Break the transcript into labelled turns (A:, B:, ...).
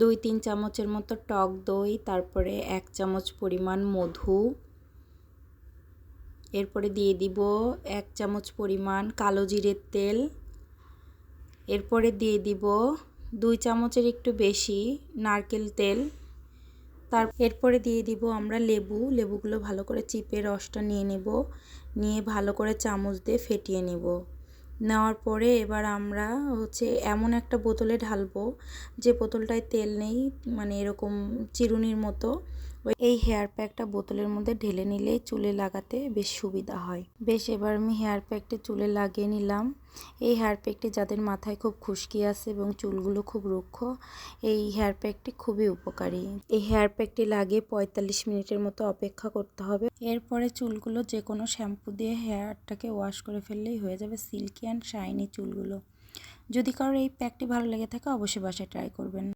A: 2-3 চামচের মতো টক দই, তারপরে 1 চামচ পরিমাণ মধু, এরপরে দিয়ে দিব 1 চামচ পরিমাণ কালো জিরের তেল, এরপরে দিয়ে দিব 2 চামচের একটু বেশি নারকেল তেল, এরপরে দিয়ে দিব আমরা লেবুগুলো ভালো করে চিপে রসটা নিয়ে নেব, নিয়ে ভালো করে চামচ দিয়ে ফেটিয়ে নেব। নেওয়ার পরে এবার আমরা এমন একটা বোতলে ঢালবো যে বোতলটায় তেল নেই, মানে এরকম চিরুনির মতো। এই হেয়ার প্যাকটা বোতলের মধ্যে ঢেলে নিলে চুলে লাগাতে বেশ সুবিধা হয়। এবার আমি হেয়ার প্যাকটি চুলে লাগিয়ে নিলাম। এই হেয়ার প্যাকটি যাদের মাথায় খুব খুশকি আছে এবং চুলগুলো খুব রুক্ষ, এই হেয়ার প্যাকটি খুবই উপকারী। এই হেয়ার প্যাকটি লাগিয়ে 45 মিনিটের মতো অপেক্ষা করতে হবে। এরপরে চুলগুলো যে কোনো শ্যাম্পু দিয়ে হেয়ারটাকে ওয়াশ করে ফেললেই হয়ে যাবে সিল্কি অ্যান্ড শাইনি চুলগুলো। যদি কারোর এই প্যাকটি ভালো লেগে থাকে অবশ্যই বাসায় ট্রাই করবেন।